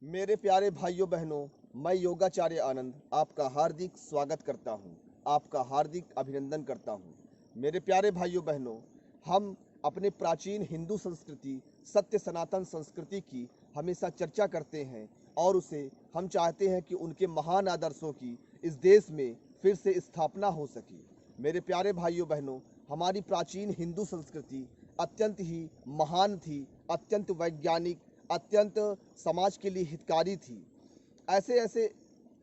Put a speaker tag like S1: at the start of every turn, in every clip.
S1: मेरे प्यारे भाइयों बहनों, मैं योगाचार्य आनंद आपका हार्दिक स्वागत करता हूं, आपका हार्दिक अभिनंदन करता हूं। मेरे प्यारे भाइयों बहनों, हम अपने प्राचीन हिंदू संस्कृति, सत्य सनातन संस्कृति की हमेशा चर्चा करते हैं और उसे हम चाहते हैं कि उनके महान आदर्शों की इस देश में फिर से स्थापना हो सके। मेरे प्यारे भाइयों बहनों, हमारी प्राचीन हिंदू संस्कृति अत्यंत ही महान थी, अत्यंत वैज्ञानिक, अत्यंत समाज के लिए हितकारी थी। ऐसे ऐसे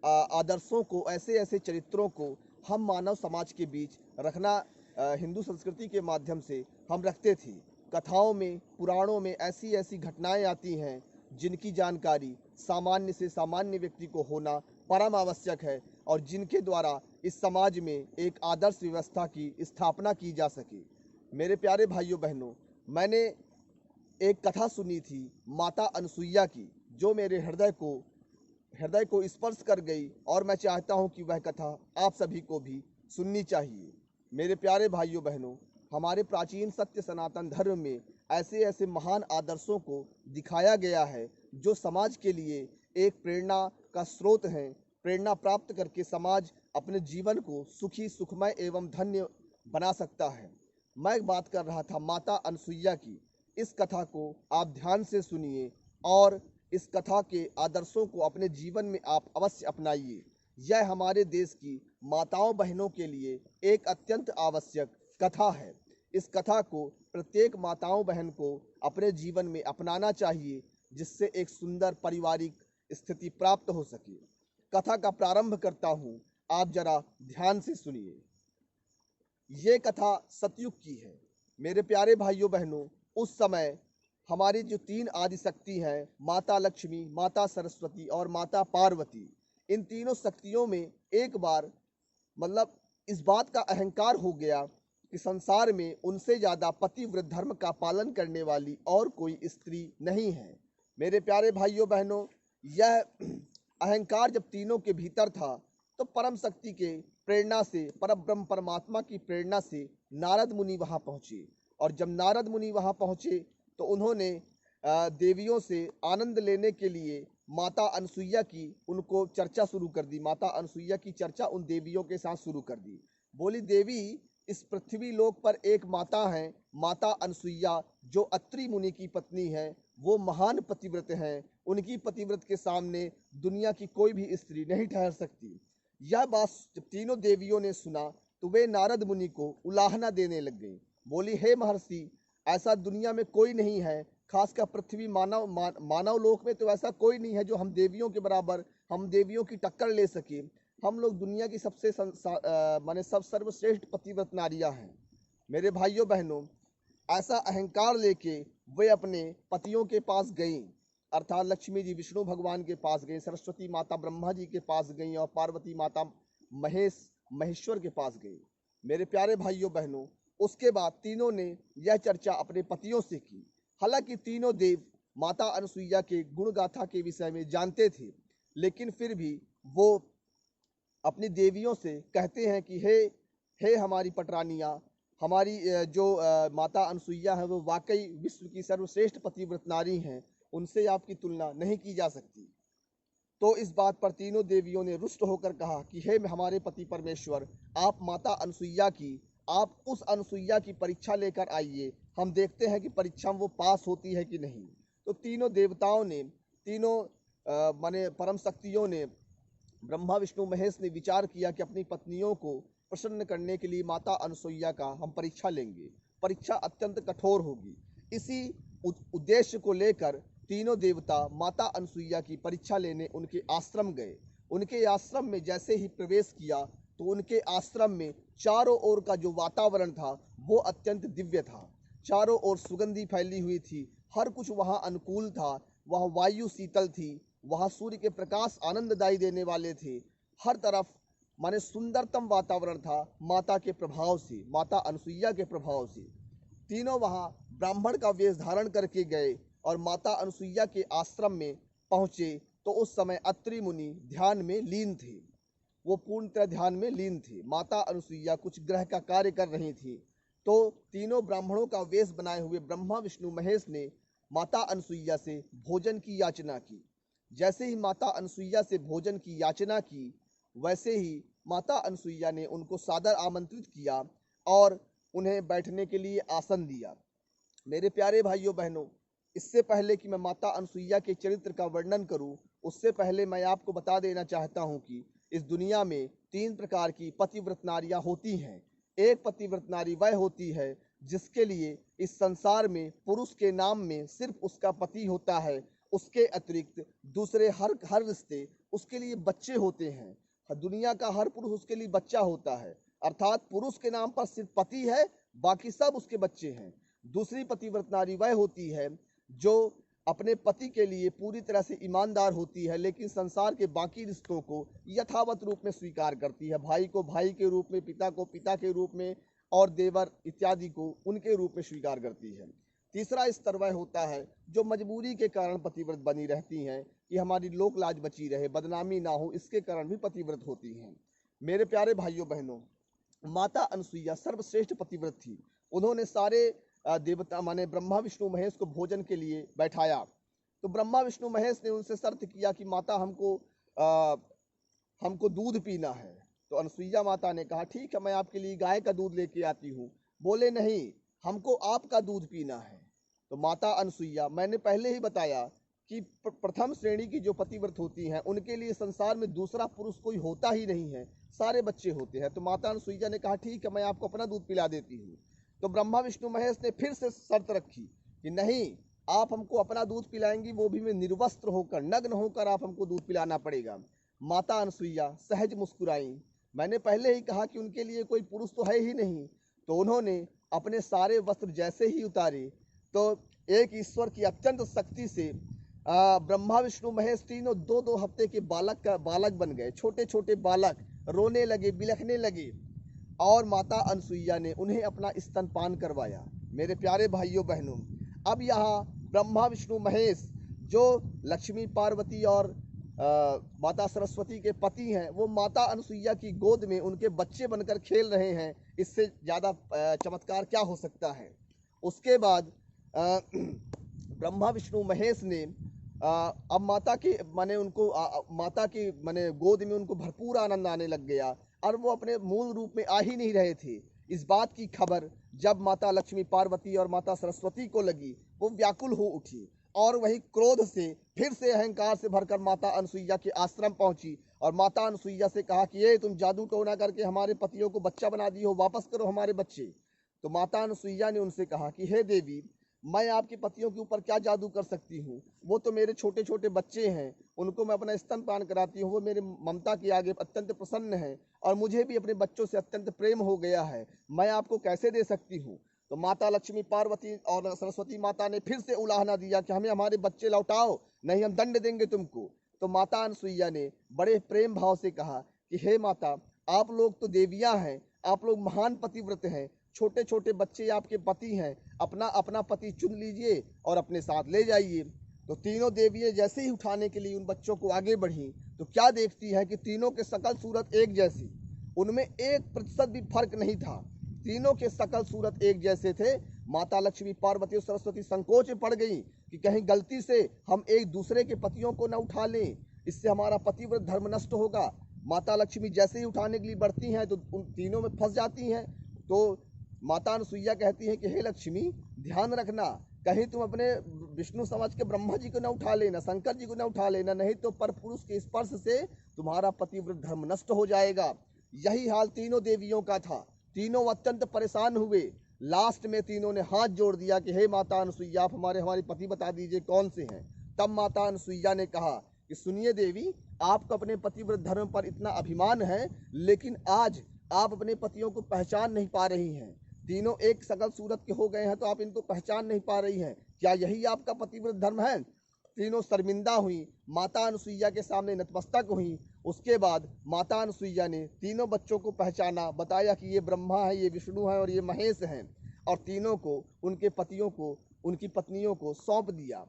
S1: आदर्शों को, ऐसे ऐसे चरित्रों को हम मानव समाज के बीच रखना हिंदू संस्कृति के माध्यम से हम रखते थे। कथाओं में, पुराणों में ऐसी ऐसी घटनाएं आती हैं जिनकी जानकारी सामान्य से सामान्य व्यक्ति को होना परम आवश्यक है और जिनके द्वारा इस समाज में एक आदर्श व्यवस्था की स्थापना की जा सके। मेरे प्यारे भाइयों बहनों, मैंने एक कथा सुनी थी माता अनसुईया की, जो मेरे हृदय को स्पर्श कर गई और मैं चाहता हूं कि वह कथा आप सभी को भी सुननी चाहिए। मेरे प्यारे भाइयों बहनों, हमारे प्राचीन सत्य सनातन धर्म में ऐसे ऐसे महान आदर्शों को दिखाया गया है जो समाज के लिए एक प्रेरणा का स्रोत हैं। प्रेरणा प्राप्त करके समाज अपने जीवन को सुखी, सुखमय एवं धन्य बना सकता है। मैं बात कर रहा था माता अनसुईया की। इस कथा को आप ध्यान से सुनिए और इस कथा के आदर्शों को अपने जीवन में आप अवश्य अपनाइए। यह हमारे देश की माताओं बहनों के लिए एक अत्यंत आवश्यक कथा है। इस कथा को प्रत्येक माताओं बहन को अपने जीवन में अपनाना चाहिए, जिससे एक सुंदर पारिवारिक स्थिति प्राप्त हो सके। कथा का प्रारंभ करता हूँ, आप जरा ध्यान से सुनिए। ये कथा सतयुग की है। मेरे प्यारे भाइयों बहनों, उस समय हमारी जो तीन आदिशक्ति हैं, माता लक्ष्मी, माता सरस्वती और माता पार्वती, इन तीनों शक्तियों में एक बार मतलब इस बात का अहंकार हो गया कि संसार में उनसे ज़्यादा पतिव्रत धर्म का पालन करने वाली और कोई स्त्री नहीं है। मेरे प्यारे भाइयों बहनों, यह अहंकार जब तीनों के भीतर था तो परम शक्ति के प्रेरणा से, परब्रह्म परमात्मा की प्रेरणा से नारद मुनि वहाँ पहुँचे। और जब नारद मुनि वहाँ पहुँचे तो उन्होंने देवियों से आनंद लेने के लिए माता अनसुईया की उनको चर्चा शुरू कर दी। माता अनसुईया की चर्चा उन देवियों के साथ शुरू कर दी। बोली, देवी, इस पृथ्वी लोक पर एक माता हैं, माता अनसुईया, जो अत्रि मुनि की पत्नी है। वो महान पतिव्रत हैं। उनकी पतिव्रत के सामने दुनिया की कोई भी स्त्री नहीं ठहर सकती। यह बात जब तीनों देवियों ने सुना तो वे नारद मुनि को उलाहना देने लग गई। बोली, हे महर्षि, ऐसा दुनिया में कोई नहीं है, खासकर पृथ्वी मानव लोक में तो ऐसा कोई नहीं है जो हम देवियों के बराबर, हम देवियों की टक्कर ले सके। हम लोग दुनिया की सबसे माने सब सर्वश्रेष्ठ पतिव्रत नारियां हैं। मेरे भाइयों बहनों, ऐसा अहंकार लेके वे अपने पतियों के पास गईं, अर्थात लक्ष्मी जी विष्णु भगवान के पास गईं, सरस्वती माता ब्रह्मा जी के पास गईं और पार्वती माता महेश्वर के पास गईं। मेरे प्यारे भाइयों बहनों, उसके बाद तीनों ने यह चर्चा अपने पतियों से की। हालांकि तीनों देव माता अनसुईया के गुण गाथा के विषय में जानते थे, लेकिन फिर भी वो अपनी देवियों से कहते हैं कि हे हे हमारी पटरानियाँ, हमारी जो माता अनसुईया है वो वाकई विश्व की सर्वश्रेष्ठ पतिव्रत नारी हैं, उनसे आपकी तुलना नहीं की जा सकती। तो इस बात पर तीनों देवियों ने रुष्ट होकर कहा कि हे हमारे पति परमेश्वर, आप माता अनसुईया की, आप उस अनसुईया की परीक्षा लेकर आइए, हम देखते हैं कि परीक्षा में वो पास होती है कि नहीं। तो तीनों देवताओं ने, तीनों माने परम शक्तियों ने, ब्रह्मा विष्णु महेश ने विचार किया कि अपनी पत्नियों को प्रसन्न करने के लिए माता अनसुईया का हम परीक्षा लेंगे। परीक्षा अत्यंत कठोर होगी। इसी उद्देश्य को लेकर तीनों देवता माता अनसुईया की परीक्षा लेने उनके आश्रम गए। उनके आश्रम में जैसे ही प्रवेश किया तो उनके आश्रम में चारों ओर का जो वातावरण था वो अत्यंत दिव्य था। चारों ओर सुगंधी फैली हुई थी, हर कुछ वहाँ अनुकूल था। वह वायु शीतल थी, वहाँ सूर्य के प्रकाश आनंददायी देने वाले थे। हर तरफ माने सुंदरतम वातावरण था माता के प्रभाव से, माता अनसुईया के प्रभाव से। तीनों वहाँ ब्राह्मण का वेश धारण करके गए और माता अनसुईया के आश्रम में पहुँचे तो उस समय अत्रि मुनि ध्यान में लीन थे। वो पूर्णतः ध्यान में लीन थे। माता अनसुईया कुछ ग्रह का कार्य कर रही थी। तो तीनों ब्राह्मणों का वेश बनाए हुए ब्रह्मा विष्णु महेश ने माता अनसुईया से भोजन की याचना की। जैसे ही माता अनसुईया से भोजन की याचना की, वैसे ही माता अनसुईया ने उनको सादर आमंत्रित किया और उन्हें बैठने के लिए आसन दिया। मेरे प्यारे भाइयों बहनों, इससे पहले कि मैं माता अनसुईया के चरित्र का वर्णन करूं, उससे पहले मैं आपको बता देना चाहता हूं कि इस दुनिया में 3 प्रकार की पतिव्रत नारियां होती हैं। एक पतिव्रत नारी वह होती है जिसके लिए इस संसार में पुरुष के नाम में सिर्फ उसका पति होता है, उसके अतिरिक्त दूसरे हर रिश्ते उसके लिए बच्चे होते हैं। दुनिया का हर पुरुष उसके लिए बच्चा होता है, अर्थात पुरुष के नाम पर सिर्फ पति है, बाकी सब उसके बच्चे हैं। दूसरी पतिव्रत नारी वह होती है जो अपने पति के लिए पूरी तरह से ईमानदार होती है, लेकिन संसार के बाकी रिश्तों को यथावत रूप में स्वीकार करती है। भाई को भाई के रूप में, पिता को पिता के रूप में और देवर इत्यादि को उनके रूप में स्वीकार करती है। तीसरा स्तर वह होता है जो मजबूरी के कारण पतिव्रत बनी रहती हैं कि हमारी लोक लाज बची रहे, बदनामी ना हो, इसके कारण भी पतिव्रत होती हैं। मेरे प्यारे भाइयों बहनों, माता अनसुईया सर्वश्रेष्ठ पतिव्रत थी। उन्होंने सारे देवता माने ब्रह्मा विष्णु महेश को भोजन के लिए बैठाया। तो ब्रह्मा विष्णु महेश ने उनसे शर्त किया कि माता हमको दूध पीना है। तो अनसुईया माता ने कहा ठीक है, मैं आपके लिए गाय का दूध लेके आती हूँ। बोले नहीं, हमको आपका दूध पीना है। तो माता अनसुईया, मैंने पहले ही बताया कि प्रथम श्रेणी की जो पतिव्रत होती हैं उनके लिए संसार में दूसरा पुरुष कोई होता ही नहीं है, सारे बच्चे होते हैं। तो माता अनसुईया ने कहा ठीक है, मैं आपको अपना दूध पिला देती हूँ। तो ब्रह्मा विष्णु महेश ने फिर से शर्त रखी कि नहीं, आप हमको अपना दूध पिलाएंगी, वो भी में निर्वस्त्र होकर, नग्न होकर आप हमको दूध पिलाना पड़ेगा। माता अनसुईया सहज मुस्कुराई। मैंने पहले ही कहा कि उनके लिए कोई पुरुष तो है ही नहीं। तो उन्होंने अपने सारे वस्त्र जैसे ही उतारे तो एक ईश्वर की अत्यंत शक्ति से ब्रह्मा विष्णु महेश तीनों 2-2 हफ्ते के बालक बन गए। छोटे छोटे बालक रोने लगे, बिलखने लगे और माता अनसुईया ने उन्हें अपना स्तनपान करवाया। मेरे प्यारे भाइयों बहनों, अब यहाँ ब्रह्मा विष्णु महेश जो लक्ष्मी पार्वती और माता सरस्वती के पति हैं, वो माता अनसुईया की गोद में उनके बच्चे बनकर खेल रहे हैं। इससे ज़्यादा चमत्कार क्या हो सकता है। उसके बाद ब्रह्मा विष्णु महेश ने अब माता की माने उनको माता की माने गोद में उनको भरपूर आनंद आने लग गया और वो अपने मूल रूप में आ ही नहीं रहे थे। इस बात की खबर जब माता लक्ष्मी पार्वती और माता सरस्वती को लगी, वो व्याकुल हो उठी और वही क्रोध से फिर से अहंकार से भरकर माता अनसुईया के आश्रम पहुंची और माता अनसुईया से कहा कि ये तुम जादू टोना करके हमारे पतियों को बच्चा बना दी हो, वापस करो हमारे बच्चे। तो माता अनसुईया ने उनसे कहा कि हे देवी, मैं आपके पतियों के ऊपर क्या जादू कर सकती हूँ, वो तो मेरे छोटे छोटे बच्चे हैं, उनको मैं अपना स्तनपान कराती हूँ, वो मेरे ममता के आगे अत्यंत प्रसन्न हैं और मुझे भी अपने बच्चों से अत्यंत प्रेम हो गया है, मैं आपको कैसे दे सकती हूँ। तो माता लक्ष्मी पार्वती और सरस्वती माता ने फिर से उलाहना दिया कि हमें हमारे बच्चे लौटाओ, नहीं हम दंड देंगे तुमको। तो माता अनसुईया ने बड़े प्रेम भाव से कहा कि हे माता, आप लोग तो देवियां हैं, आप लोग महान पतिव्रत हैं, छोटे छोटे बच्चे आपके पति हैं, अपना अपना पति चुन लीजिए और अपने साथ ले जाइए। तो तीनों देवियां जैसे ही उठाने के लिए उन बच्चों को आगे बढ़ी तो क्या देखती है कि तीनों के शकल सूरत एक जैसी, उनमें 1% भी फर्क नहीं था। तीनों के शकल सूरत एक जैसे थे। माता लक्ष्मी पार्वती और सरस्वती संकोच में पड़ गई कि कहीं गलती से हम एक दूसरे के पतियों को न उठा लें, इससे हमारा पतिव्रत धर्म नष्ट होगा। माता लक्ष्मी जैसे ही उठाने के लिए बढ़ती हैं तो उन तीनों में फंस जाती हैं। तो माता अनसुईया कहती है कि हे लक्ष्मी, ध्यान रखना, कहीं तुम अपने विष्णु समझ के ब्रह्मा जी को न उठा लेना, शंकर जी को न उठा लेना, नहीं तो पर पुरुष के स्पर्श से तुम्हारा पतिव्रत धर्म नष्ट हो जाएगा। यही हाल तीनों देवियों का था। तीनों अत्यंत परेशान हुए। लास्ट में तीनों ने हाथ जोड़ दिया कि हे माता अनसुईया, आप हमारे पति बता दीजिए कौन से हैं। तब माता अनसुईया ने कहा कि सुनिए देवी, आपको अपने पतिव्रत धर्म पर इतना अभिमान है, लेकिन आज आप अपने पतियों को पहचान नहीं पा रही हैं। तीनों एक शकल सूरत के हो गए हैं तो आप इनको पहचान नहीं पा रही हैं, क्या यही आपका पतिव्रत धर्म है। तीनों शर्मिंदा हुई, माता अनसुईया के सामने नतमस्तक हुई। उसके बाद माता अनसुईया ने तीनों बच्चों को पहचाना, बताया कि ये ब्रह्मा है, ये विष्णु है और ये महेश हैं, और तीनों को उनके पतियों को उनकी पत्नियों को सौंप दिया।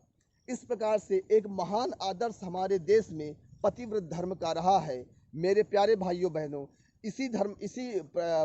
S1: इस प्रकार से एक महान आदर्श हमारे देश में पतिव्रत धर्म का रहा है। मेरे प्यारे भाइयों बहनों, इसी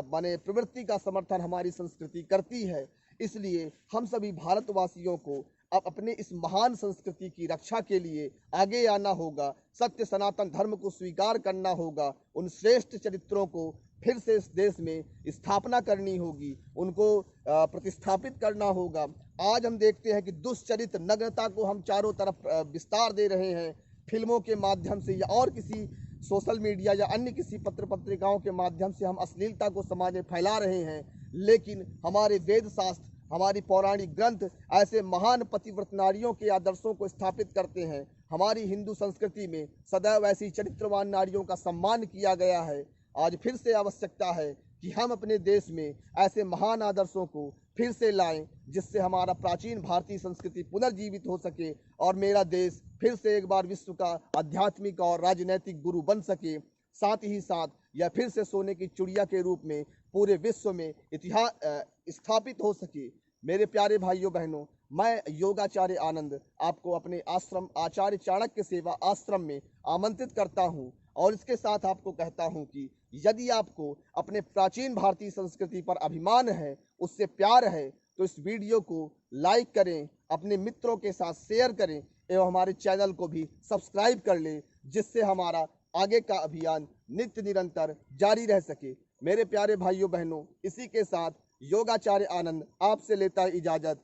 S1: माने प्रवृत्ति का समर्थन हमारी संस्कृति करती है। इसलिए हम सभी भारतवासियों को अब अपने इस महान संस्कृति की रक्षा के लिए आगे आना होगा। सत्य सनातन धर्म को स्वीकार करना होगा। उन श्रेष्ठ चरित्रों को फिर से इस देश में स्थापना करनी होगी, उनको प्रतिस्थापित करना होगा। आज हम देखते हैं कि दुष्चरित्र नग्नता को हम चारों तरफ विस्तार दे रहे हैं, फिल्मों के माध्यम से या और किसी सोशल मीडिया या अन्य किसी पत्र पत्रिकाओं के माध्यम से हम अश्लीलता को समाज में फैला रहे हैं। लेकिन हमारे वेद शास्त्र, हमारी पौराणिक ग्रंथ ऐसे महान पतिव्रत नारियों के आदर्शों को स्थापित करते हैं। हमारी हिंदू संस्कृति में सदैव ऐसी चरित्रवान नारियों का सम्मान किया गया है। आज फिर से आवश्यकता है कि हम अपने देश में ऐसे महान आदर्शों को फिर से लाएं, जिससे हमारा प्राचीन भारतीय संस्कृति पुनर्जीवित हो सके और मेरा देश फिर से एक बार विश्व का आध्यात्मिक और राजनैतिक गुरु बन सके। साथ ही साथ यह फिर से सोने की चिड़िया के रूप में पूरे विश्व में इतिहास स्थापित हो सके। मेरे प्यारे भाइयों बहनों, मैं योगाचार्य आनंद आपको अपने आश्रम आचार्य चाणक्य सेवा आश्रम में आमंत्रित करता हूं और इसके साथ आपको कहता हूं कि यदि आपको अपने प्राचीन भारतीय संस्कृति पर अभिमान है, उससे प्यार है, तो इस वीडियो को लाइक करें, अपने मित्रों के साथ शेयर करें एवं हमारे चैनल को भी सब्सक्राइब कर लें, जिससे हमारा आगे का अभियान नित्य निरंतर जारी रह सके। मेरे प्यारे भाइयों बहनों, इसी के साथ योगाचार्य आनंद आपसे लेता है इजाजत।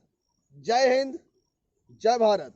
S1: जय हिंद, जय भारत।